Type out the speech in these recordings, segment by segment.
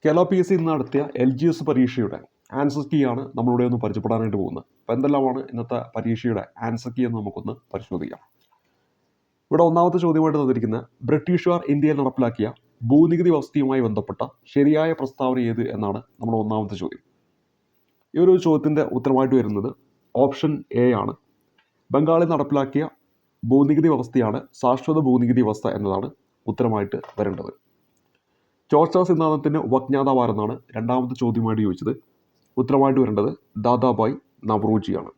Kerala PSC ഇന്ന് നടത്തിയ LGS പരീക്ഷയുടെ ആൻസർ കീ ആണ് നമ്മളിവിടെ ഒന്ന് പരിചയപ്പെടാനായിട്ട് പോകുന്നത്. അപ്പോൾ എന്തെല്ലാമാണ് ഇന്നത്തെ പരീക്ഷയുടെ ആൻസർ കീ എന്ന് നമുക്കൊന്ന് പരിശോധിക്കാം. ഇവിടെ ഒന്നാമത്തെ ചോദ്യമായിട്ട് തന്നിരിക്കുന്നത് ബ്രിട്ടീഷുകാർ ഇന്ത്യയിൽ നടപ്പിലാക്കിയ ഭൂനികുതി വ്യവസ്ഥയുമായി ബന്ധപ്പെട്ട ശരിയായ പ്രസ്താവന ഏത് എന്നാണ് നമ്മുടെ ഒന്നാമത്തെ ചോദ്യം. ഈ ഒരു ചോദ്യത്തിൻ്റെ ഉത്തരമായിട്ട് വരുന്നത് ഓപ്ഷൻ എ ആണ്. ബംഗാളിൽ നടപ്പിലാക്കിയ ഭൂനികുതി വ്യവസ്ഥയാണ് ശാശ്വത ഭൂനികുതി വ്യവസ്ഥ എന്നതാണ് ഉത്തരമായിട്ട് വരേണ്ടത്. ചോർച്ചാ സിദ്ധാന്തത്തിന് ഉപജ്ഞാതാവാരെന്നാണ് രണ്ടാമത്തെ ചോദ്യമായിട്ട് ചോദിച്ചത്. ഉത്തരമായിട്ട് വരേണ്ടത് ദാദാഭായ് നവറോജിയാണ്.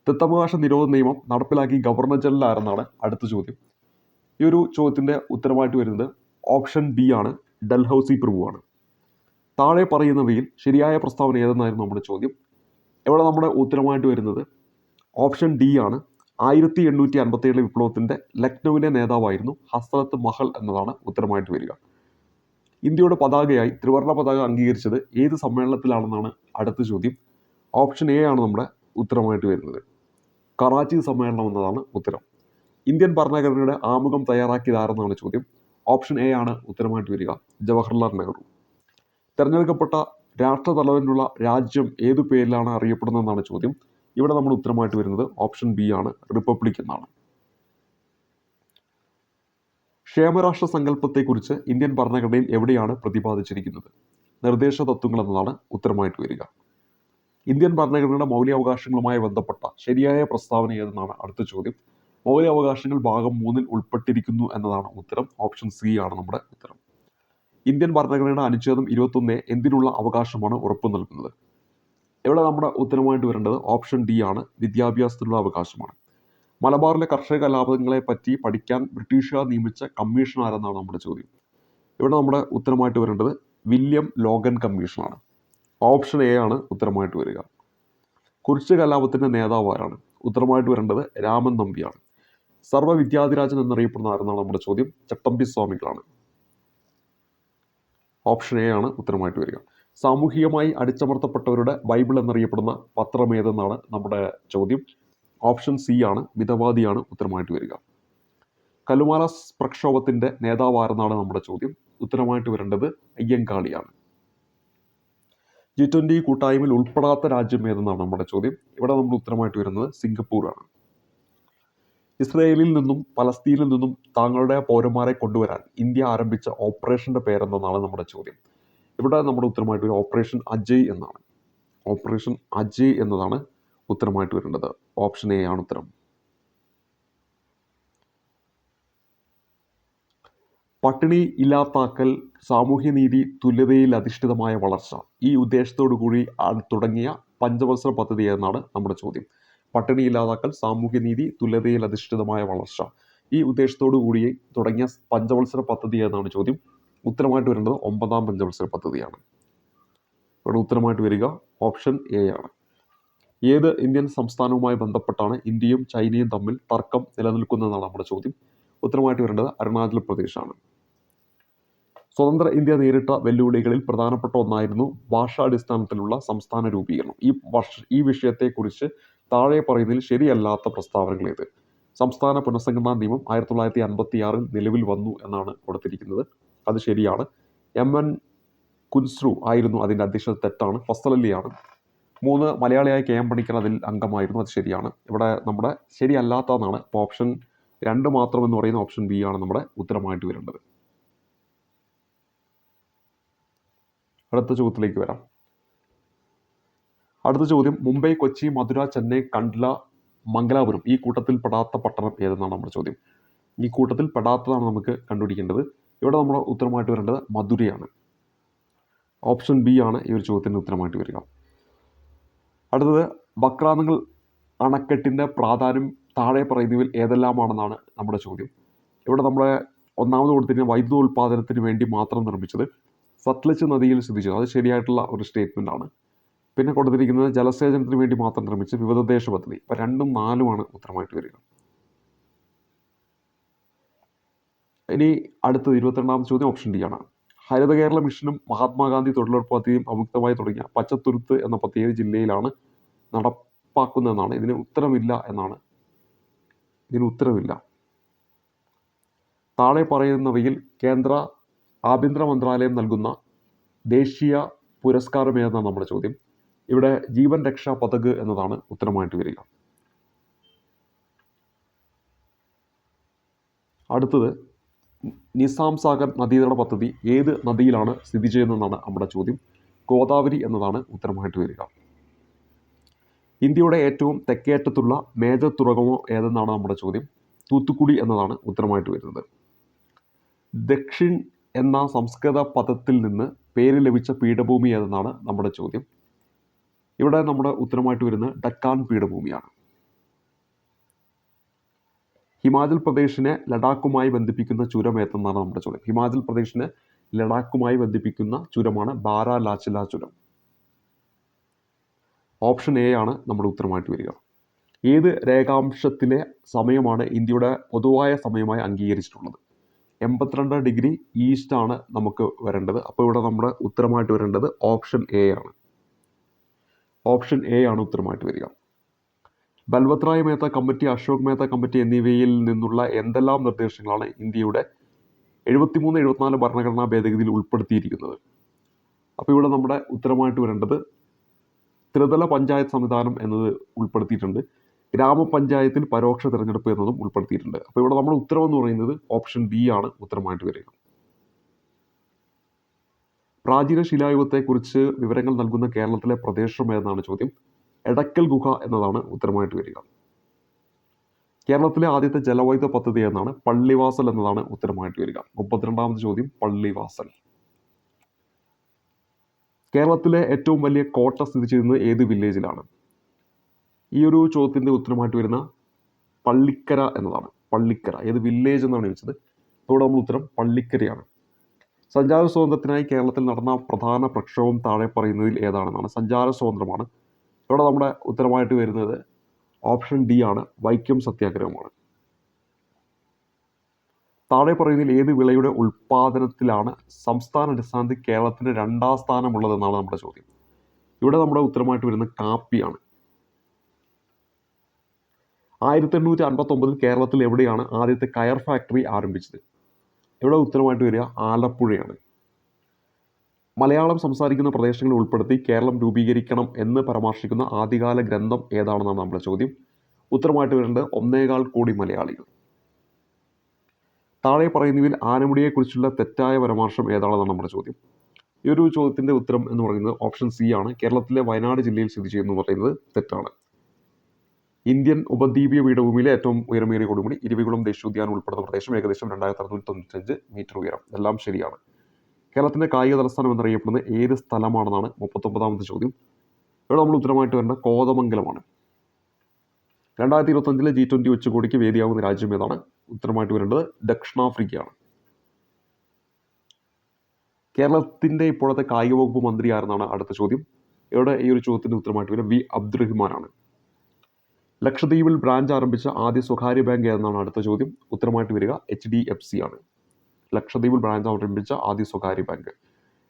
ദത്തവകാശ നിരോധന നിയമം നടപ്പിലാക്കി ഗവർണർ ജനറൽ ആരെന്നാണ് അടുത്ത ചോദ്യം. ഈ ഒരു ചോദ്യത്തിൻ്റെ ഉത്തരമായിട്ട് വരുന്നത് ഓപ്ഷൻ ബി ആണ്, ഡൽഹൌസി പ്രഭുവാണ്. താഴെ പറയുന്നവയിൽ ശരിയായ പ്രസ്താവന ഏതെന്നായിരുന്നു നമ്മുടെ ചോദ്യം. ഇവിടെ നമ്മുടെ ഉത്തരമായിട്ട് വരുന്നത് ഓപ്ഷൻ ഡി ആണ്. 1857 വിപ്ലവത്തിൻ്റെ ലക്നൌവിലെ നേതാവായിരുന്നു ഹസ്രത്ത് മഹൽ എന്നതാണ് ഉത്തരമായിട്ട് വരിക. ഇന്ത്യയുടെ പതാകയായി ത്രിവർണ്ണ പതാക അംഗീകരിച്ചത് ഏത് സമ്മേളനത്തിലാണെന്നാണ് അടുത്ത ചോദ്യം. ഓപ്ഷൻ എ ആണ് നമ്മുടെ ഉത്തരമായിട്ട് വരുന്നത്. കറാച്ചി സമ്മേളനം എന്നതാണ് ഉത്തരം. ഇന്ത്യൻ ഭരണഘടനയുടെ ആമുഖം തയ്യാറാക്കിയതാരെന്നാണ് ചോദ്യം. ഓപ്ഷൻ എ ആണ് ഉത്തരമായിട്ട് വരിക, ജവഹർലാൽ നെഹ്റു. തിരഞ്ഞെടുക്കപ്പെട്ട രാഷ്ട്രതലവനുള്ള രാജ്യം ഏതു പേരിലാണ് അറിയപ്പെടുന്നതെന്നാണ് ചോദ്യം. ഇവിടെ നമ്മൾ ഉത്തരമായിട്ട് വരുന്നത് ഓപ്ഷൻ ബി ആണ്, റിപ്പബ്ലിക് എന്നാണ്. ക്ഷേമരാഷ്ട്ര സങ്കല്പത്തെക്കുറിച്ച് ഇന്ത്യൻ ഭരണഘടനയിൽ എവിടെയാണ് പ്രതിപാദിച്ചിരിക്കുന്നത്? നിർദ്ദേശ തത്വങ്ങൾ എന്നതാണ് ഉത്തരമായിട്ട് വരിക. ഇന്ത്യൻ ഭരണഘടനയുടെ മൗലികാവകാശങ്ങളുമായി ബന്ധപ്പെട്ട ശരിയായ പ്രസ്താവന ഏതെന്നാണ് അടുത്ത ചോദ്യം. മൗലികാവകാശങ്ങൾ ഭാഗം 3 ഉൾപ്പെട്ടിരിക്കുന്നു എന്നതാണ് ഉത്തരം. ഓപ്ഷൻ സി ആണ് നമ്മുടെ ഉത്തരം. ഇന്ത്യൻ ഭരണഘടനയുടെ അനുച്ഛേദം 21 എന്തിനുള്ള അവകാശമാണ് ഉറപ്പു നൽകുന്നത്? ഇവിടെ നമ്മുടെ ഉത്തരമായിട്ട് വരേണ്ടത് ഓപ്ഷൻ ഡി ആണ്, വിദ്യാഭ്യാസത്തിനുള്ള അവകാശമാണ്. മലബാറിലെ കർഷക കലാപങ്ങളെ പറ്റി പഠിക്കാൻ ബ്രിട്ടീഷുകാർ നിയമിച്ച കമ്മീഷൻ ആരെന്നാണ് നമ്മുടെ ചോദ്യം. ഇവിടെ നമ്മുടെ ഉത്തരമായിട്ട് വരേണ്ടത് വില്യം ലോഗൻ കമ്മീഷനാണ്. ഓപ്ഷൻ എ ആണ് ഉത്തരമായിട്ട് വരിക. കുറിച്യ കലാപത്തിൻ്റെ നേതാവ് ആരാണ്? ഉത്തരമായിട്ട് വരേണ്ടത് രാമൻ നമ്പിയാണ്. സർവ്വ വിദ്യാധിരാജൻ എന്നറിയപ്പെടുന്ന ആരെന്നാണ് നമ്മുടെ ചോദ്യം. ചട്ടമ്പി സ്വാമികളാണ്. ഓപ്ഷൻ എ ആണ് ഉത്തരമായിട്ട് വരിക. സാമൂഹികമായി അടിച്ചമർത്തപ്പെട്ടവരുടെ ബൈബിൾ എന്നറിയപ്പെടുന്ന പത്രം ഏതെന്നാണ് നമ്മുടെ ചോദ്യം. ഓപ്ഷൻ സി ആണ്, മിതവാദിയാണ് ഉത്തരമായിട്ട് വരിക. കലുമാല പ്രക്ഷോഭത്തിൻ്റെ നേതാവ് ആരെന്നാണ് നമ്മുടെ ചോദ്യം. ഉത്തരമായിട്ട് വരേണ്ടത് അയ്യങ്കാളിയാണ്. G20 കൂട്ടായ്മയിൽ ഉൾപ്പെടാത്ത രാജ്യം ഏതെന്നാണ് നമ്മുടെ ചോദ്യം. ഇവിടെ നമ്മൾ ഉത്തരമായിട്ട് വരുന്നത് സിംഗപ്പൂരാണ്. ഇസ്രയേലിൽ നിന്നും പലസ്തീനിൽ നിന്നും താങ്കളുടെ പൗരന്മാരെ കൊണ്ടുവരാൻ ഇന്ത്യ ആരംഭിച്ച ഓപ്പറേഷൻ്റെ പേരെന്തെന്നാണ് നമ്മുടെ ചോദ്യം. ഇവിടെ നമ്മുടെ ഉത്തരമായിട്ട് വരും ഓപ്പറേഷൻ അജയ് എന്നാണ്. ഓപ്പറേഷൻ അജയ് എന്നതാണ് ഉത്തരമായിട്ട് വരേണ്ടത്. ഓപ്ഷൻ എ ആണ് ഉത്തരം. പട്ടിണി ഇല്ലാതാക്കൽ, സാമൂഹ്യനീതി, തുല്യതയിൽ അധിഷ്ഠിതമായ വളർച്ച, ഈ ഉദ്ദേശത്തോടു കൂടി തുടങ്ങിയ പഞ്ചവത്സര പദ്ധതി എന്നാണ് നമ്മുടെ ചോദ്യം. പട്ടിണി ഇല്ലാതാക്കൽ, സാമൂഹ്യനീതി, തുല്യതയിൽ അധിഷ്ഠിതമായ വളർച്ച, ഈ ഉദ്ദേശത്തോടു കൂടി തുടങ്ങിയ പഞ്ചവത്സര പദ്ധതി എന്നാണ് ചോദ്യം. ഉത്തരമായിട്ട് വരേണ്ടത് 9ാം പഞ്ചവത്സര പദ്ധതിയാണ്. ഇവിടെ ഉത്തരമായിട്ട് വരിക ഓപ്ഷൻ എ ആണ്. ഏത് ഇന്ത്യൻ സംസ്ഥാനവുമായി ബന്ധപ്പെട്ടാണ് ഇന്ത്യയും ചൈനയും തമ്മിൽ തർക്കം നിലനിൽക്കുന്നതെന്നാണ് നമ്മുടെ ചോദ്യം. ഉത്തരമായിട്ട് വരേണ്ടത് അരുണാചൽ പ്രദേശാണ്. സ്വതന്ത്ര ഇന്ത്യ നേരിട്ട വെല്ലുവിളികളിൽ പ്രധാനപ്പെട്ട ഒന്നായിരുന്നു ഭാഷാടിസ്ഥാനത്തിലുള്ള സംസ്ഥാന രൂപീകരണം. ഈ വിഷയത്തെക്കുറിച്ച് താഴെ പറയുന്നതിൽ ശരിയല്ലാത്ത പ്രസ്താവനകൾ ഏത്? സംസ്ഥാന പുനഃസംഘടനാ നിയമം 1956 നിലവിൽ വന്നു എന്നാണ് കൊടുത്തിരിക്കുന്നത്. അത് ശരിയാണ്. MN കുൻസ്രു ആയിരുന്നു അതിൻ്റെ അധ്യക്ഷത. തെറ്റാണ്. ഫസൽ അലിയാണ്. 3 മലയാളിയായ KM പണിക്കർ അതിൽ അംഗമായിരുന്നു. അത് ശരിയാണ്. ഇവിടെ നമ്മുടെ ശരിയല്ലാത്തതാണ്. അപ്പോൾ ഓപ്ഷൻ 2 മാത്രം എന്ന് പറയുന്ന ഓപ്ഷൻ ബി ആണ് നമ്മുടെ ഉത്തരമായിട്ട് വരേണ്ടത്. അടുത്ത ചോദ്യത്തിലേക്ക് വരാം. അടുത്ത ചോദ്യം മുംബൈ, കൊച്ചി, മധുര, ചെന്നൈ, കണ്ട്ല, മംഗലാപുരം ഈ കൂട്ടത്തിൽ പെടാത്ത പട്ടണം ഏതെന്നാണ് നമ്മുടെ ചോദ്യം. ഈ കൂട്ടത്തിൽ പെടാത്തതാണ് നമുക്ക് കണ്ടുപിടിക്കേണ്ടത്. ഇവിടെ നമ്മുടെ ഉത്തരമായിട്ട് വരേണ്ടത് മധുരയാണ്. ഓപ്ഷൻ ബി ആണ് ഈ ഒരു ചോദ്യത്തിൻ്റെ ഉത്തരമായിട്ട് വരിക. അടുത്തത് ബക്രാനങ്ങൾ അണക്കെട്ടിൻ്റെ പ്രാധാന്യം താഴെ പറയുന്നവയിൽ ഏതെല്ലാമാണെന്നാണ് നമ്മുടെ ചോദ്യം. ഇവിടെ നമ്മുടെ ഒന്നാമത് കൊടുത്തിരിക്കുന്ന വൈദ്യുത ഉൽപ്പാദനത്തിന് വേണ്ടി മാത്രം നിർമ്മിച്ചത്, സത്ലജ് നദിയിൽ സ്ഥിതി ചെയ്തത്, അത് ശരിയായിട്ടുള്ള ഒരു സ്റ്റേറ്റ്മെൻ്റ് ആണ്. പിന്നെ കൊടുത്തിരിക്കുന്നത് ജലസേചനത്തിന് വേണ്ടി മാത്രം നിർമ്മിച്ച വിവിധോദ്ദേശ പദ്ധതി. അപ്പോൾ 2ഉം 4ഉമാണ് ഉത്തരമായിട്ട് വരിക. ഇനി അടുത്തത് 22ാമത്തെ ചോദ്യം ഓപ്ഷൻ ഡി ആണ്. ഹരിത കേരള മിഷനും മഹാത്മാഗാന്ധി തൊഴിലുറപ്പ് പദ്ധതിയും സംയുക്തമായി തുടങ്ങിയ പച്ചത്തുരുത്ത് എന്ന പദ്ധതി ഏത് ജില്ലയിലാണ് നടപ്പാക്കുന്നതെന്നാണ്. ഇതിന് ഉത്തരമില്ല എന്നാണ്. ഇതിന് ഉത്തരവില്ല. താഴെ പറയുന്നവയിൽ കേന്ദ്ര ആഭ്യന്തര മന്ത്രാലയം നൽകുന്ന ദേശീയ പുരസ്കാരം ഏതെന്നാണ് നമ്മുടെ ചോദ്യം. ഇവിടെ ജീവൻ രക്ഷാ പതക് എന്നതാണ് ഉത്തരമായിട്ട് വരിക. അടുത്തത് നിസാം സാഗർ നദീതട പദ്ധതി ഏത് നദിയിലാണ് സ്ഥിതി ചെയ്യുന്നതെന്നാണ് നമ്മുടെ ചോദ്യം. ഗോദാവരി എന്നതാണ് ഉത്തരമായിട്ട് വരിക. ഇന്ത്യയുടെ ഏറ്റവും തെക്കേറ്റത്തുള്ള മേജർ തുറമുഖം ഏതെന്നാണ് നമ്മുടെ ചോദ്യം. തൂത്തുക്കുടി എന്നതാണ് ഉത്തരമായിട്ട് വരുന്നത്. ദക്ഷിൺ എന്ന സംസ്കൃത പദത്തിൽ നിന്ന് പേര് ലഭിച്ച പീഠഭൂമി ഏതെന്നാണ് നമ്മുടെ ചോദ്യം. ഇവിടെ നമ്മുടെ ഉത്തരമായിട്ട് വരുന്നത് ഡക്കാൻ പീഠഭൂമിയാണ്. ഹിമാചൽ പ്രദേശിനെ ലഡാക്കുമായി ബന്ധിപ്പിക്കുന്ന ചുരം ഏതെന്നാണ് നമ്മുടെ ചോദ്യം. ഹിമാചൽ പ്രദേശിനെ ലഡാക്കുമായി ബന്ധിപ്പിക്കുന്ന ചുരമാണ് ബാരാലാച്ചില ചുരം. ഓപ്ഷൻ എ ആണ് നമ്മുടെ ഉത്തരമായിട്ട് വരിക. ഏത് രേഖാംശത്തിലെ സമയമാണ് ഇന്ത്യയുടെ പൊതുവായ സമയമായി അംഗീകരിച്ചിട്ടുള്ളത്? 82 ഡിഗ്രി ഈസ്റ്റ് ആണ് നമുക്ക് വരേണ്ടത്. അപ്പോൾ ഇവിടെ നമ്മുടെ ഉത്തരമായിട്ട് വരേണ്ടത് ഓപ്ഷൻ എ ആണ്. ഓപ്ഷൻ എ ആണ് ഉത്തരമായിട്ട് വരിക. ബൽവത് റായ് മേത്ത കമ്മിറ്റി, അശോക് മേത്ത കമ്മിറ്റി എന്നിവയിൽ നിന്നുള്ള എന്തെല്ലാം നിർദ്ദേശങ്ങളാണ് ഇന്ത്യയുടെ 73, 74 ഭരണഘടനാ ഭേദഗതിയിൽ ഉൾപ്പെടുത്തിയിരിക്കുന്നത്? അപ്പോൾ ഇവിടെ നമ്മുടെ ഉത്തരമായിട്ട് വരേണ്ടത് ത്രിതല പഞ്ചായത്ത് സംവിധാനം എന്നത് ഉൾപ്പെടുത്തിയിട്ടുണ്ട്. ഗ്രാമപഞ്ചായത്തിൽ പരോക്ഷ തിരഞ്ഞെടുപ്പ് എന്നതും ഉൾപ്പെടുത്തിയിട്ടുണ്ട്. അപ്പോൾ ഇവിടെ നമ്മുടെ ഉത്തരം എന്ന് പറയുന്നത് ഓപ്ഷൻ ബി ആണ് ഉത്തരമായിട്ട് വരിക. പ്രാചീന ശിലായുഗത്തെക്കുറിച്ച് വിവരങ്ങൾ നൽകുന്ന കേരളത്തിലെ പ്രദേശം ഏതെന്നാണ് ചോദ്യം. എടക്കൽ ഗുഹ എന്നതാണ് ഉത്തരമായിട്ട് വരിക. കേരളത്തിലെ ആദ്യത്തെ ജലവൈദ്യുത പദ്ധതി എന്നാണ് പള്ളിവാസൽ എന്നതാണ് ഉത്തരമായിട്ട് വരിക. 32ാമത് ചോദ്യം പള്ളിവാസൽ. കേരളത്തിലെ ഏറ്റവും വലിയ കോട്ട സ്ഥിതി ചെയ്യുന്നത് ഏത് വില്ലേജിലാണ്? ഈ ഒരു ചോദ്യത്തിൻ്റെ ഉത്തരമായിട്ട് വരുന്ന പള്ളിക്കര എന്നതാണ്. പള്ളിക്കര ഏത് വില്ലേജ് എന്നാണ് ചോദിച്ചത്. ഇവിടെ നമ്മൾ ഉത്തരം പള്ളിക്കരയാണ്. സഞ്ചാര സ്വാതന്ത്ര്യത്തിനായി കേരളത്തിൽ നടന്ന പ്രധാന പ്രക്ഷോഭം താഴെ പറയുന്നതിൽ ഏതാണെന്നാണ്. സഞ്ചാര സ്വാതന്ത്ര്യമാണ്. ഇവിടെ നമ്മുടെ ഉത്തരമായിട്ട് വരുന്നത് ഓപ്ഷൻ ഡി ആണ്, വൈക്കം സത്യാഗ്രഹമാണ്. താഴെ പറയുന്നതിൽ ഏത് വിളയുടെ ഉൽപ്പാദനത്തിലാണ് സംസ്ഥാന അടിസ്ഥാനത്തിൽ കേരളത്തിന് 2ാം സ്ഥാനമുള്ളതെന്നാണ് നമ്മുടെ ചോദ്യം. ഇവിടെ നമ്മുടെ ഉത്തരമായിട്ട് വരുന്നത് കാപ്പിയാണ്. 1859 കേരളത്തിൽ എവിടെയാണ് ആദ്യത്തെ കയർ ഫാക്ടറി ആരംഭിച്ചത്? ഇവിടെ ഉത്തരമായിട്ട് വരിക ആലപ്പുഴയാണ്. മലയാളം സംസാരിക്കുന്ന പ്രദേശങ്ങൾ ഉൾപ്പെടുത്തി കേരളം രൂപീകരിക്കണം എന്ന് പരാമർശിക്കുന്ന ആദ്യകാല ഗ്രന്ഥം ഏതാണെന്നാണ് നമ്മുടെ ചോദ്യം. ഉത്തരമായിട്ട് വരേണ്ടത് 1.25 കോടി മലയാളികൾ. താഴെ പറയുന്നതിൽ ആനമുടിയെക്കുറിച്ചുള്ള തെറ്റായ പരാമർശം ഏതാണെന്നാണ് നമ്മുടെ ചോദ്യം. ഈ ഒരു ചോദ്യത്തിൻ്റെ ഉത്തരം എന്ന് പറയുന്നത് ഓപ്ഷൻ സി ആണ്. കേരളത്തിലെ വയനാട് ജില്ലയിൽ സ്ഥിതി ചെയ്യുന്നു എന്ന് പറയുന്നത് തെറ്റാണ്. ഇന്ത്യൻ ഉപദ്വീപീയ പീഠഭൂമിയിലെ ഏറ്റവും ഉയരമേറിയ കൊടുമുടി ഇരവികുളം ദേശീയോദ്യാനം ഉൾപ്പെടുന്ന പ്രദേശം ഏകദേശം 2695 മീറ്റർ ഉയരം. എല്ലാം ശരിയാണ്. കേരളത്തിൻ്റെ കായിക തലസ്ഥാനം എന്നറിയപ്പെടുന്നത് ഏത് സ്ഥലമാണെന്നാണ് 39ാമത്തെ ചോദ്യം. ഇവിടെ നമ്മൾ ഉത്തരമായിട്ട് വരേണ്ട കോതമംഗലമാണ്. 2025 G20 ഉച്ചകോടിക്ക് വേദിയാകുന്ന രാജ്യം ഏതാണ്? ഉത്തരമായിട്ട് വരേണ്ടത് ദക്ഷിണാഫ്രിക്കയാണ്. കേരളത്തിൻ്റെ ഇപ്പോഴത്തെ കായിക വകുപ്പ് മന്ത്രി ആരെന്നാണ് അടുത്ത ചോദ്യം. ഇവിടെ ഈ ഒരു ചോദ്യത്തിൻ്റെ ഉത്തരമായിട്ട് വരിക വി അബ്ദുറഹിമാനാണ്. ലക്ഷദ്വീപിൽ ബ്രാഞ്ച് ആരംഭിച്ച ആദ്യ സ്വകാര്യ ബാങ്ക് ഏതെന്നാണ് അടുത്ത ചോദ്യം. ഉത്തരമായിട്ട് വരിക HDFC ആണ്. ലക്ഷദ്വീപിൽ ബ്രാഞ്ച് ആരംഭിച്ച ആദ്യ സ്വകാര്യ ബാങ്ക്.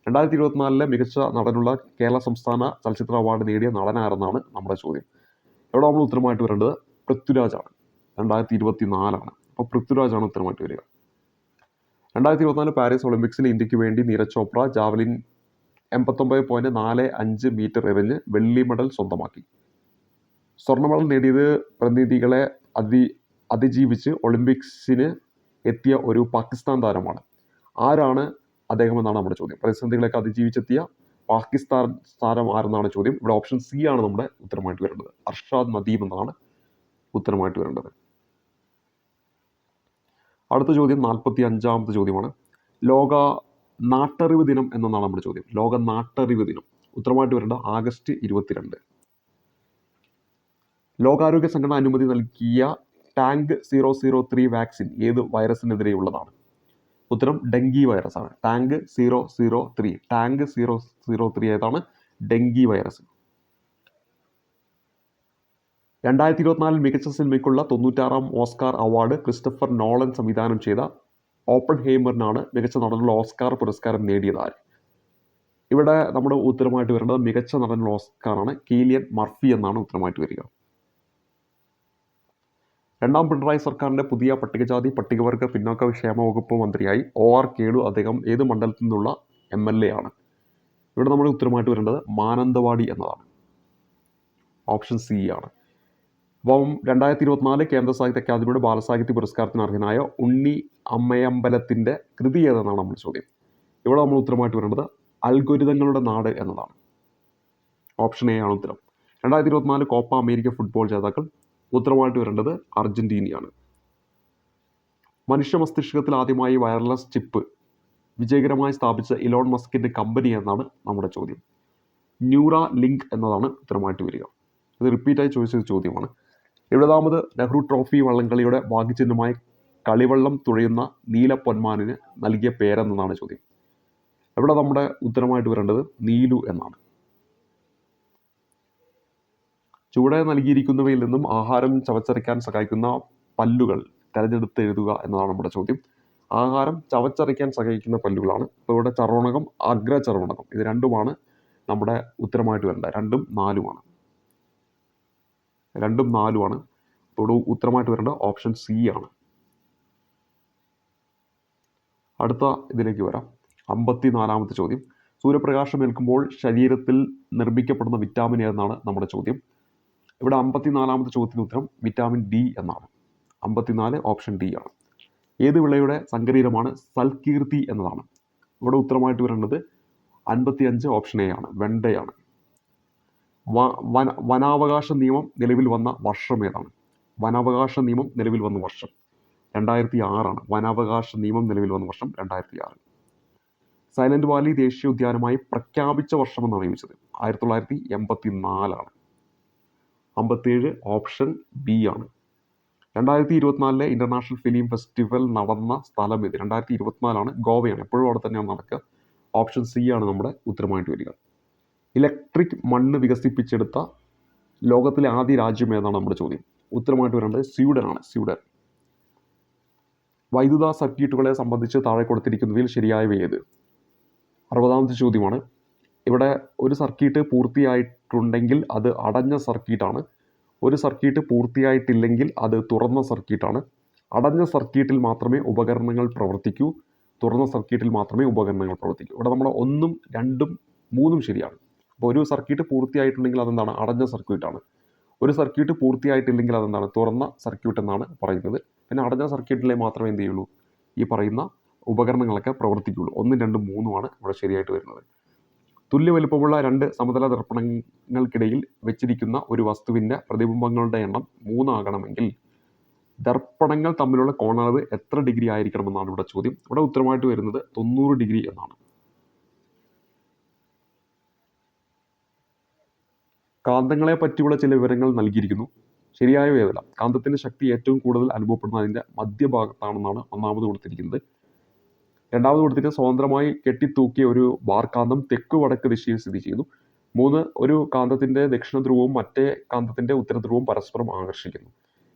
2024 മികച്ച നടനുള്ള കേരള സംസ്ഥാന ചലച്ചിത്ര അവാർഡ് നേടിയ നടനാരെന്നാണ് നമ്മുടെ ചോദ്യം. ഇവിടെ നമ്മൾ ഉത്തരമായിട്ട് വരേണ്ടത് പൃഥ്വിരാജാണ്. 2024 അപ്പോൾ പൃഥ്വിരാജാണ് ഉത്തരമായിട്ട് വരിക. 2024 പാരീസ് ഒളിമ്പിക്സിൽ ഇന്ത്യക്ക് വേണ്ടി നീരജ് ചോപ്ര ജാവലിൻ 89.45 മീറ്റർ എറിഞ്ഞ് വെള്ളി മെഡൽ സ്വന്തമാക്കി. സ്വർണ്ണ മെഡൽ നേടിയത് പ്രതിനിധികളെ അതിജീവിച്ച് ഒളിമ്പിക്സിന് എത്തിയ ഒരു പാകിസ്ഥാൻ താരമാണ്. ആരാണ് അദ്ദേഹം എന്നാണ് നമ്മുടെ ചോദ്യം. പ്രതിസന്ധികളൊക്കെ അതിജീവിച്ചെത്തിയ പാകിസ്ഥാൻ താരം ആരെന്നാണ് ചോദ്യം. ഇവിടെ ഓപ്ഷൻ സി ആണ് നമ്മുടെ ഉത്തരമായിട്ട് വരേണ്ടത്. അർഷാദ് നദീം എന്നാണ് ഉത്തരമായിട്ട് വരേണ്ടത്. അടുത്ത ചോദ്യം 45ാമത്തെ ചോദ്യമാണ്. ലോക നാട്ടറിവ് ദിനം എന്നാണ് നമ്മുടെ ചോദ്യം. ലോക നാട്ടറിവ് ദിനം ഉത്തരമായിട്ട് വരേണ്ട ആഗസ്റ്റ് 22. ലോകാരോഗ്യ സംഘടന അനുമതി നൽകിയ ടാങ്ക് 003 വാക്സിൻ ഏത് വൈറസിനെതിരെയുള്ളതാണ്? ഉത്തരം ഡെങ്കി വൈറസ് ആണ്. ടാങ്ക് 003 ഏതാണ്? Dengue virus. 2024 മികച്ച സിനിമയ്ക്കുള്ള 96ാം ഓസ്കാർ അവാർഡ് ക്രിസ്റ്റഫർ നോളൻ സംവിധാനം ചെയ്ത ഓപ്പൺഹൈമറിനാണ് മികച്ച നടനുള്ള ഓസ്കാർ പുരസ്കാരം നേടിയത് ആര്? ഇവിടെ നമ്മുടെ ഉത്തരമായിട്ട് വരേണ്ടത് മികച്ച നടനുള്ള ഓസ്കാറാണ്. കീലിയൻ മർഫി എന്നാണ് ഉത്തരമായിട്ട് വരിക. 2ാം പിണറായി സർക്കാരിൻ്റെ പുതിയ പട്ടികജാതി പട്ടികവർഗ പിന്നോക്ക ക്ഷേമ വകുപ്പ് മന്ത്രിയായി OR കേളു അദ്ദേഹം ഏത് മണ്ഡലത്തിൽ നിന്നുള്ള MLA ആണ്? ഇവിടെ നമ്മുടെ ഉത്തരമായിട്ട് വരേണ്ടത് മാനന്തവാടി എന്നതാണ്. ഓപ്ഷൻ സി ആണ്. അപ്പം 2024 കേന്ദ്ര സാഹിത്യ അക്കാദമിയുടെ ബാലസാഹിത്യ പുരസ്കാരത്തിന് അർഹനായ ഉണ്ണി അമ്മയമ്പലത്തിൻ്റെ കൃതി ഏതെന്നാണ് നമ്മുടെ ചോദ്യം. ഇവിടെ നമ്മൾ ഉത്തരമായിട്ട് വരേണ്ടത് അൽഗോരിതങ്ങളുടെ നാട് എന്നതാണ്. ഓപ്ഷൻ എ ആണ് ഉത്തരം. 2024 കോപ്പ അമേരിക്ക ഫുട്ബോൾ ജേതാക്കൾ. ഉത്തരമായിട്ട് വരേണ്ടത് അർജന്റീനയാണ്. മനുഷ്യ മസ്തിഷ്കത്തിൽ ആദ്യമായി വയർലെസ് ചിപ്പ് വിജയകരമായി സ്ഥാപിച്ച ഇലോൺ മസ്കിൻ്റെ കമ്പനി എന്നാണ് നമ്മുടെ ചോദ്യം. ന്യൂറ ലിങ്ക് എന്നതാണ് ഉത്തരമായിട്ട് വരിക. ഇത് റിപ്പീറ്റായി ചോദിച്ച ചോദ്യമാണ്. 70ാമത് നെഹ്റു ട്രോഫി വള്ളംകളിയുടെ ഭാഗ്യചിഹ്നമായി കളിവള്ളം തുഴയുന്ന നീല പൊന്മാനിന് നൽകിയ പേരെന്നതാണ് ചോദ്യം. ഇവിടെ നമ്മുടെ ഉത്തരമായിട്ട് വരേണ്ടത് നീലു എന്നാണ്. ചുവടെ നൽകിയിരിക്കുന്നവയിൽ നിന്നും ആഹാരം ചവച്ചരയ്ക്കാൻ സഹായിക്കുന്ന പല്ലുകൾ തിരഞ്ഞെടുത്ത് എഴുതുക എന്നതാണ് നമ്മുടെ ചോദ്യം. ആഹാരം ചവച്ചരയ്ക്കാൻ സഹായിക്കുന്ന പല്ലുകളാണ്. ഇപ്പോൾ ഇവിടെ ചർവണകം, അഗ്രചർവണകം, ഇത് രണ്ടുമാണ് നമ്മുടെ ഉത്തരമായിട്ട് വരേണ്ടത്. 2ഉം 4ഉമാണ്. 2ഉം 4ഉമാണ്. ഇവിടെ ഉത്തരമായിട്ട് വരേണ്ടത് ഓപ്ഷൻ സി ആണ്. അടുത്ത ഇതിലേക്ക് വരാം. 54ാമത്തെ ചോദ്യം. സൂര്യപ്രകാശം ഏൽക്കുമ്പോൾ ശരീരത്തിൽ നിർമ്മിക്കപ്പെടുന്ന വിറ്റാമിൻ ഏതെന്നാണ് നമ്മുടെ ചോദ്യം. ഇവിടെ 54ാമത്തെ ചോദ്യത്തിന് ഉത്തരം വിറ്റാമിൻ ഡി എന്നാണ്. 54 ഓപ്ഷൻ ഡി ആണ്. ഏത് വിളയുടെ സങ്കരീരമാണ് സൽകീർത്തി എന്നതാണ്. ഇവിടെ ഉത്തരമായിട്ട് വരേണ്ടത് 55 ഓപ്ഷൻ എ ആണ്, വെണ്ടയാണ്. വനാവകാശ നിയമം നിലവിൽ വന്ന വർഷം ഏതാണ്? വനാവകാശ നിയമം നിലവിൽ വന്ന വർഷം 2006 ആണ്. വനാവകാശ നിയമം നിലവിൽ വന്ന വർഷം 2006. സൈലന്റ് വാലി ദേശീയോദ്യാനമായി പ്രഖ്യാപിച്ച വർഷം എന്നാണ് ചോദിച്ചത്. 1984 ആണ്. 57 ഓപ്ഷൻ ബി ആണ്. 2024 ഇന്റർനാഷണൽ ഫിലിം ഫെസ്റ്റിവൽ നടന്ന സ്ഥലം ഇത്. 2024 ഗോവയാണ്. എപ്പോഴും അവിടെ തന്നെയാണ് നടക്കുക. ഓപ്ഷൻ സി ആണ് നമ്മുടെ ഉത്തരമായിട്ട് വരിക. ഇലക്ട്രിക് മണ്ണ് വികസിപ്പിച്ചെടുത്ത ലോകത്തിലെ ആദ്യ രാജ്യം ഏതാണ് നമ്മുടെ ചോദ്യം. ഉത്തരമായിട്ട് വരേണ്ടത് സ്വീഡനാണ്. സ്വീഡൻ. വൈദ്യുത സർക്യൂട്ടുകളെ സംബന്ധിച്ച് താഴെ കൊടുത്തിരിക്കുന്നതിൽ ശരിയായവ ഏത്? 60ാമത്തെ ചോദ്യമാണ്. ഇവിടെ ഒരു സർക്യൂട്ട് പൂർത്തിയായിട്ടുണ്ടെങ്കിൽ അത് അടഞ്ഞ സർക്യൂട്ടാണ്. ഒരു സർക്യൂട്ട് പൂർത്തിയായിട്ടില്ലെങ്കിൽ അത് തുറന്ന സർക്യൂട്ടാണ്. അടഞ്ഞ സർക്യൂട്ടിൽ മാത്രമേ ഉപകരണങ്ങൾ പ്രവർത്തിക്കൂ, തുറന്ന സർക്യൂട്ടിൽ മാത്രമേ ഉപകരണങ്ങൾ പ്രവർത്തിക്കൂ. ഇവിടെ നമ്മൾ 1ഉം 2ഉം 3ഉം ശരിയാണ്. അപ്പോൾ ഒരു സർക്യൂട്ട് പൂർത്തിയായിട്ടുണ്ടെങ്കിൽ അതെന്താണ്? അടഞ്ഞ സർക്യൂട്ടാണ്. ഒരു സർക്യൂട്ട് പൂർത്തിയായിട്ടില്ലെങ്കിൽ അതെന്താണ്? തുറന്ന സർക്യൂട്ട് എന്നാണ് പറയുന്നത്. പിന്നെ അടഞ്ഞ സർക്യൂട്ടിലെ മാത്രമേ എന്ത് ചെയ്യുള്ളൂ? ഈ പറയുന്ന ഉപകരണങ്ങളൊക്കെ പ്രവർത്തിക്കുകയുള്ളൂ. 1ഉം 2ഉം 3ഉമാണ് ഇവിടെ ശരിയായിട്ട് വരുന്നത്. തുല്യ വലുപ്പമുള്ള 2 സമതല ദർപ്പണങ്ങൾക്കിടയിൽ വെച്ചിരിക്കുന്ന ഒരു വസ്തുവിൻ്റെ പ്രതിബിംബങ്ങളുടെ എണ്ണം 3 ആകണമെങ്കിൽ ദർപ്പണങ്ങൾ തമ്മിലുള്ള കോണളവ് എത്ര ഡിഗ്രി ആയിരിക്കണമെന്നാണ് ഇവിടെ ചോദ്യം. ഇവിടെ ഉത്തരമായിട്ട് വരുന്നത് 90 ഡിഗ്രി എന്നാണ്. കാന്തങ്ങളെ പറ്റിയുള്ള ചില വിവരങ്ങൾ നൽകിയിരിക്കുന്നു. ശരിയായ ഏതല്ല? കാന്തത്തിൻ്റെ ശക്തി ഏറ്റവും കൂടുതൽ അനുഭവപ്പെടുന്ന അതിൻ്റെ മധ്യഭാഗത്താണെന്നാണ് ഒന്നാമത് കൊടുത്തിരിക്കുന്നത്. രണ്ടാമത് കൊടുത്തിട്ട് സ്വതന്ത്രമായി കെട്ടിത്തൂക്കിയ ഒരു ബാർകാന്തം തെക്ക് വടക്ക് ദിശയിൽ സ്ഥിതി ചെയ്യുന്നു. 3 ഒരു കാന്തത്തിൻ്റെ ദക്ഷിണ ധ്രുവവും മറ്റേ കാന്തത്തിൻ്റെ ഉത്തര ധ്രുവവും പരസ്പരം ആകർഷിക്കുന്നു.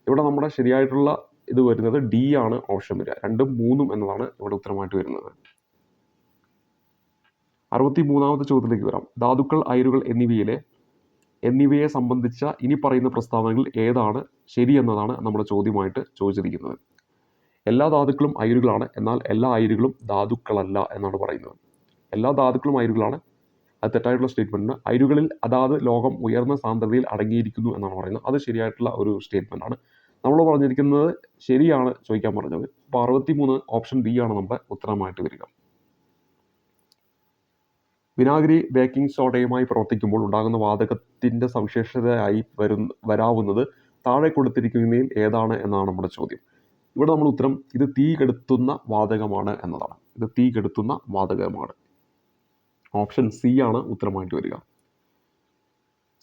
ഇവിടെ നമ്മുടെ ശരിയായിട്ടുള്ള ഇത് വരുന്നത് ഡി ആണ് ഓപ്ഷൻ വരിക. 2ഉം 3ഉം എന്നതാണ് ഇവിടെ ഉത്തരമായിട്ട് വരുന്നത്. 63ാമത്തെ ചോദ്യത്തിലേക്ക് വരാം. ധാതുക്കൾ, അയിരുകൾ എന്നിവയെ സംബന്ധിച്ച ഇനി പറയുന്ന പ്രസ്താവനകൾ ഏതാണ് ശരി എന്നതാണ് നമ്മുടെ ചോദ്യമായിട്ട് ചോദിച്ചിരിക്കുന്നത്. എല്ലാ ധാതുക്കളും അയിരുകളാണ്, എന്നാൽ എല്ലാ അയിരുകളും ധാതുക്കളല്ല എന്നാണ് പറയുന്നത്. എല്ലാ ധാതുക്കളും അയിരുകളാണ്, അത് തെറ്റായിട്ടുള്ള സ്റ്റേറ്റ്മെൻറ്റാണ്. അയിരുകളിൽ അതാത് ലോകം ഉയർന്ന സാന്ദ്രതയിൽ അടങ്ങിയിരിക്കുന്നു എന്നാണ് പറയുന്നത്. അത് ശരിയായിട്ടുള്ള ഒരു സ്റ്റേറ്റ്മെൻറ്റാണ്. നമ്മൾ പറഞ്ഞിരിക്കുന്നത് ശരിയാണ് ചോദിക്കാൻ പറഞ്ഞത്. അപ്പോൾ 63 ഓപ്ഷൻ ബി ആണ് നമ്മുടെ ഉത്തരമായിട്ട് വരിക. വിനാഗിരി ബേക്കിംഗ് സോഡയുമായി പ്രവർത്തിക്കുമ്പോൾ ഉണ്ടാകുന്ന വാതകത്തിൻ്റെ സവിശേഷതയായി വരാവുന്നത് താഴെ കൊടുത്തിരിക്കുന്നതിൽ ഏതാണ് എന്നാണ് നമ്മുടെ ചോദ്യം. ഇവിടെ നമ്മൾ ഉത്തരം ഇത് തീ കെടുത്തുന്ന വാതകമാണ് എന്നതാണ്. ഇത് തീ കെടുത്തുന്ന വാതകമാണ്. ഓപ്ഷൻ സി ആണ് ഉത്തരമായിട്ട് വരിക.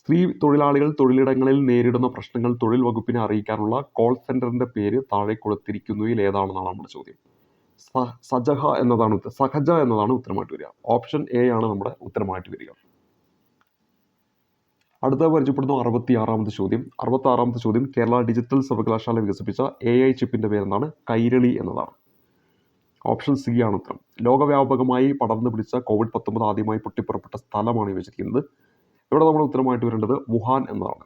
സ്ത്രീ തൊഴിലാളികൾ തൊഴിലിടങ്ങളിൽ നേരിടുന്ന പ്രശ്നങ്ങൾ തൊഴിൽ വകുപ്പിനെ അറിയിക്കാനുള്ള കോൾ സെൻറ്ററിൻ്റെ പേര് താഴെ കൊടുത്തിരിക്കുന്നതിൽ ഏതാണെന്നാണ് നമ്മുടെ ചോദ്യം. സഹജ എന്നതാണ് ഉത്തരമായിട്ട് വരിക. ഓപ്ഷൻ എ ആണ് നമ്മുടെ ഉത്തരമായിട്ട് വരിക. അടുത്ത പരിചയപ്പെടുന്ന 66ാമത്തെ ചോദ്യം. 66ാമത്തെ ചോദ്യം. കേരള ഡിജിറ്റൽ സർവകലാശാല വികസിപ്പിച്ച AI ചിപ്പിൻ്റെ പേരെന്താണ്? കൈരളി എന്നതാണ്. ഓപ്ഷൻ സി ആണ് ഉത്തരം. ലോകവ്യാപകമായി പടർന്നു പിടിച്ച COVID-19 ആദ്യമായി പൊട്ടിപ്പുറപ്പെട്ട സ്ഥലമാണ് വെച്ചിരിക്കുന്നത്. ഇവിടെ നമ്മൾ ഉത്തരമായിട്ട് വരേണ്ടത് വുഹാൻ എന്നതാണ്.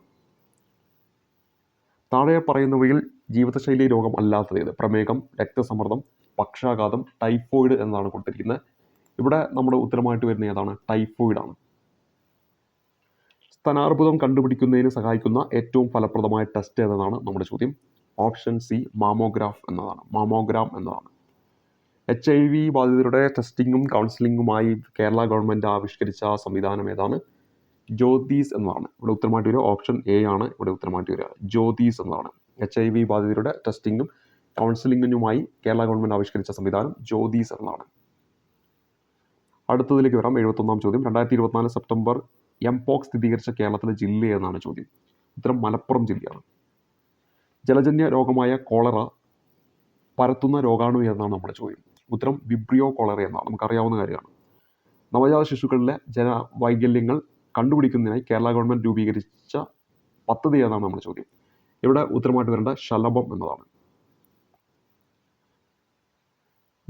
താഴെ പറയുന്നവയിൽ ജീവിതശൈലി രോഗം അല്ലാത്തത് ഏത്? പ്രമേഹം, രക്തസമ്മർദ്ദം, പക്ഷാഘാതം, ടൈഫോയിഡ് എന്നാണ് കൊടുത്തിരിക്കുന്നത്. ഇവിടെ നമ്മുടെ ഉത്തരമായിട്ട് വരുന്ന ഏതാണ്? ടൈഫോയിഡാണ്. സ്തനാർബുദം കണ്ടുപിടിക്കുന്നതിന് സഹായിക്കുന്ന ഏറ്റവും ഫലപ്രദമായ ടെസ്റ്റ് എന്നതാണ് നമ്മുടെ ചോദ്യം. ഓപ്ഷൻ സി മാമോഗ്രാം എന്നതാണ്. HIV ബാധിതരുടെ ടെസ്റ്റിങ്ങും കൗൺസിലിങ്ങുമായി കേരള ഗവൺമെൻറ് ആവിഷ്കരിച്ച സംവിധാനം ഏതാണ്? ജ്യോതിസ് എന്നതാണ്. ഇവിടെ ഉത്തരമായിട്ട് വരിക ഓപ്ഷൻ എ ആണ്. ഇവിടെ ഉത്തരമായിട്ട് വരിക ജ്യോതിസ് എന്നതാണ്. HIV ബാധിതരുടെ ടെസ്റ്റിങ്ങും കൗൺസിലിങ്ങിനുമായി കേരള ഗവൺമെൻറ് ആവിഷ്കരിച്ച സംവിധാനം ജ്യോതിസ് എന്നതാണ്. അടുത്തതിലേക്ക് വരാം. 71-ാം ചോദ്യം. 2024 സെപ്റ്റംബർ എംപോക്സ് സ്ഥിരീകരിച്ച കേരളത്തിലെ ജില്ല എന്നാണ് ചോദ്യം. ഉത്തരം മലപ്പുറം ജില്ലയാണ്. ജലജന്യ രോഗമായ കോളറ പരത്തുന്ന രോഗാണു എന്നാണ് നമ്മുടെ ചോദ്യം. ഉത്തരം വിബ്രിയോ കോളറ എന്നാണ്. നമുക്കറിയാവുന്ന കാര്യമാണ്. നവജാത ശിശുക്കളിലെ ജനവൈകല്യങ്ങൾ കണ്ടുപിടിക്കുന്നതിനായി കേരള ഗവൺമെൻറ് രൂപീകരിച്ച പദ്ധതി ഏതാണ് നമ്മുടെ ചോദ്യം. ഇവിടെ ഉത്തരമായിട്ട് വരേണ്ട ശലഭം എന്നതാണ്.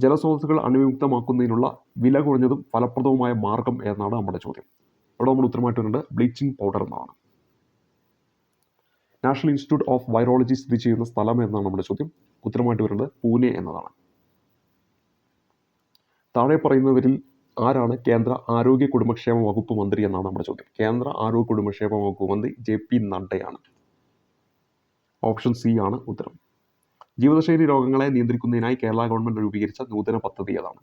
ജലസ്രോതസ്സുകൾ അണുവിമുക്തമാക്കുന്നതിനുള്ള വില കുറഞ്ഞതും ഫലപ്രദവുമായ മാർഗം എന്നാണ് നമ്മുടെ ചോദ്യം. ഇവിടെ നമ്മൾ ഉത്തരമായിട്ട് വരേണ്ടത് ബ്ലീച്ചിങ് പൗഡർ എന്നതാണ്. നാഷണൽ ഇൻസ്റ്റിറ്റ്യൂട്ട് ഓഫ് വൈറോളജി സ്ഥിതി ചെയ്യുന്ന സ്ഥലം എന്നാണ് നമ്മുടെ ചോദ്യം. ഉത്തരമായിട്ട് വരേണ്ടത് പൂനെ എന്നതാണ്. താഴെ പറയുന്നവരിൽ ആരാണ് കേന്ദ്ര ആരോഗ്യ കുടുംബക്ഷേമ വകുപ്പ് മന്ത്രി എന്നാണ് നമ്മുടെ ചോദ്യം. കേന്ദ്ര ആരോഗ്യ കുടുംബക്ഷേമ വകുപ്പ് മന്ത്രി JP നഡ്ഡയാണ്. ഓപ്ഷൻ സി ആണ് ഉത്തരം. ജീവിതശൈലി രോഗങ്ങളെ നിയന്ത്രിക്കുന്നതിനായി കേരള ഗവൺമെൻറ് രൂപീകരിച്ച നൂതന പദ്ധതി ഏതാണ്?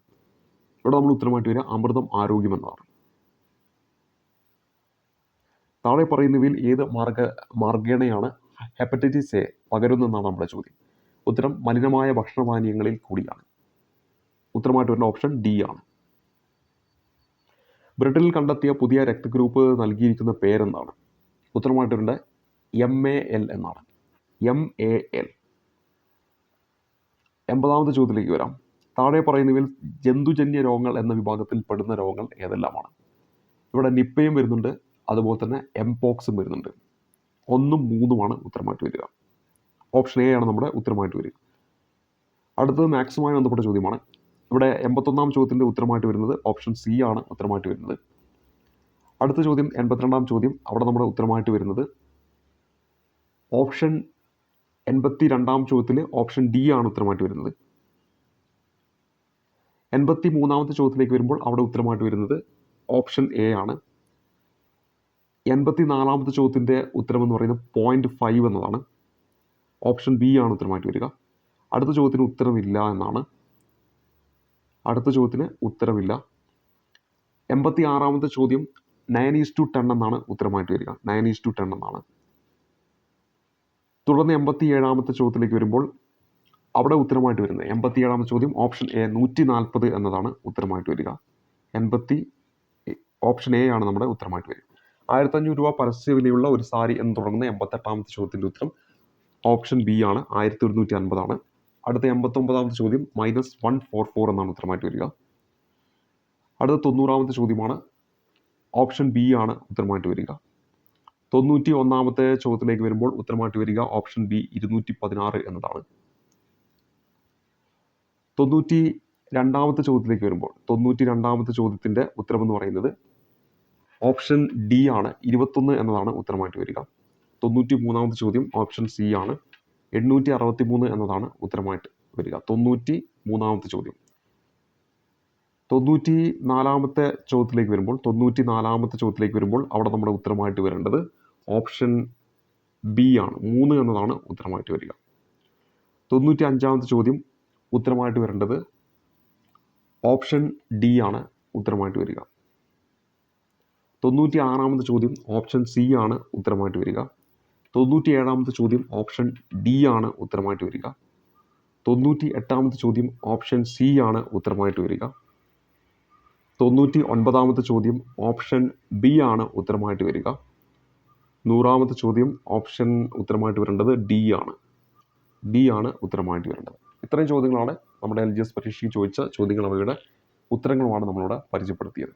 ഇവിടെ നമ്മൾ ഉത്തരമായിട്ട് വരിക അമൃതം ആരോഗ്യം എന്നതാണ്. താഴെ പറയുന്നവയിൽ ഏത് മാർഗേണയാണ് ഹെപ്പറ്റൈറ്റിസ് എ പകരുന്നതെന്നാണ് നമ്മുടെ ചോദ്യം. ഉത്തരം മലിനമായ ഭക്ഷണപാനീയങ്ങളിൽ കൂടിയാണ്. ഉത്തരമായിട്ട് വരുന്ന ഓപ്ഷൻ ഡി ആണ്. ബ്രിട്ടനിൽ കണ്ടെത്തിയ പുതിയ രക്തഗ്രൂപ്പ് നൽകിയിരിക്കുന്ന പേരെന്താണ്? ഉത്തരമായിട്ട് വരേണ്ട MAL എന്നാണ്. MAL. 80-ാമത്തെ ചോദ്യത്തിലേക്ക് വരാം. താഴെ പറയുന്നവയിൽ ജന്തുജന്യ രോഗങ്ങൾ എന്ന വിഭാഗത്തിൽ പെടുന്ന രോഗങ്ങൾ ഏതെല്ലാമാണ്? ഇവിടെ നിപ്പയും വരുന്നുണ്ട്, അതുപോലെ തന്നെ എംപോക്സും വരുന്നുണ്ട്. 1ഉം 3ഉമാണ് ഉത്തരമായിട്ട് വരിക. ഓപ്ഷൻ എ ആണ് നമ്മുടെ ഉത്തരമായിട്ട് വരിക. അടുത്തത് മാത്സുമായി ബന്ധപ്പെട്ട ചോദ്യമാണ്. ഇവിടെ 81-ാം ചോദ്യത്തിൻ്റെ ഉത്തരമായിട്ട് വരുന്നത് ഓപ്ഷൻ സി ആണ് ഉത്തരമായിട്ട് വരുന്നത്. അടുത്ത ചോദ്യം 82-ാം ചോദ്യം. അവിടെ നമ്മുടെ ഉത്തരമായിട്ട് വരുന്നത് ഓപ്ഷൻ 82-ാം ചോദ്യത്തിൽ ഓപ്ഷൻ ഡി ആണ് ഉത്തരമായിട്ട് വരുന്നത്. 83-ാമത്തെ ചോദ്യത്തിലേക്ക് വരുമ്പോൾ അവിടെ ഉത്തരമായിട്ട് വരുന്നത് ഓപ്ഷൻ എ ആണ്. 84-ാമത്തെ ചോദ്യത്തിൻ്റെ ഉത്തരമെന്ന് പറയുന്നത് 0.5 എന്നതാണ്. ഓപ്ഷൻ ബി ആണ് ഉത്തരമായിട്ട് വരിക. അടുത്ത ചോദ്യത്തിന് ഉത്തരമില്ല എന്നാണ്. അടുത്ത ചോദ്യത്തിന് ഉത്തരമില്ല. 86-ാമത്തെ ചോദ്യം 9:10 എന്നാണ് ഉത്തരമായിട്ട് വരിക. 9:10 എന്നാണ്. തുടർന്ന് 87-ാമത്തെ ചോദ്യത്തിലേക്ക് വരുമ്പോൾ അവിടെ ഉത്തരമായിട്ട് വരുന്നത് 87-ാമത്തെ ചോദ്യം ഓപ്ഷൻ എ 140 എന്നതാണ് ഉത്തരമായിട്ട് വരിക. ഓപ്ഷൻ എ ആണ് നമ്മുടെ ഉത്തരമായിട്ട് വരിക. 1500 രൂപ പരസ്യവിലയുള്ള ഒരു സാരി എന്ന് തുടങ്ങുന്ന 88-ാമത്തെ ചോദ്യത്തിൻ്റെ ഉത്തരം ഓപ്ഷൻ ബി ആണ്. 1150 ആണ്. അടുത്ത 89-ാമത്തെ ചോദ്യം -144 എന്നാണ് ഉത്തരമായിട്ട് വരിക. അടുത്ത 90-ാമത്തെ ചോദ്യമാണ്. ഓപ്ഷൻ ബി ആണ് ഉത്തരമായിട്ട് വരിക. 91-ാമത്തെ ചോദ്യത്തിലേക്ക് വരുമ്പോൾ ഉത്തരമായിട്ട് വരിക ഓപ്ഷൻ ബി 216 എന്നതാണ്. 92-ാമത്തെ ചോദ്യത്തിലേക്ക് വരുമ്പോൾ 92-ാമത്തെ ചോദ്യത്തിൻ്റെ ഉത്തരമെന്ന് പറയുന്നത് ഓപ്ഷൻ ഡി ആണ്. 21 എന്നതാണ് ഉത്തരമായിട്ട് വരിക. 93-ാമത്തെ ചോദ്യം ഓപ്ഷൻ സി ആണ്. 863 എന്നതാണ് ഉത്തരമായിട്ട് വരിക. 93-ാമത്തെ ചോദ്യം. 94-ാമത്തെ ചോദ്യത്തിലേക്ക് വരുമ്പോൾ അവിടെ നമ്മുടെ ഉത്തരമായിട്ട് വരേണ്ടത് ഓപ്ഷൻ ബി ആണ്. 3 എന്നതാണ് ഉത്തരമായിട്ട് വരിക. 95-ാമത്തെ ചോദ്യം ഉത്തരമായിട്ട് വരേണ്ടത് ഓപ്ഷൻ ഡി ആണ് ഉത്തരമായിട്ട് വരിക. 96-ാമത്തെ ചോദ്യം ഓപ്ഷൻ സി ആണ് ഉത്തരമായിട്ട് വരിക. 97-ാമത്തെ ചോദ്യം ഓപ്ഷൻ ഡി ആണ് ഉത്തരമായിട്ട് വരിക. 98-ാമത്തെ ചോദ്യം ഓപ്ഷൻ സി ആണ് ഉത്തരമായിട്ട് വരിക. 99-ാമത്തെ ചോദ്യം ഓപ്ഷൻ ബി ആണ് ഉത്തരമായിട്ട് വരിക. 100-ാമത്തെ ചോദ്യം ഓപ്ഷൻ ഉത്തരമായിട്ട് വരേണ്ടത് ഡി ആണ് ഉത്തരമായിട്ട് വരേണ്ടത്. ഇത്രയും ചോദ്യങ്ങളാണ് നമ്മുടെ LGS പരീക്ഷയ്ക്ക് ചോദിച്ച ചോദ്യങ്ങൾ. അവയുടെ ഉത്തരങ്ങളുമാണ് നമ്മളിവിടെ പരിചയപ്പെടുത്തിയത്.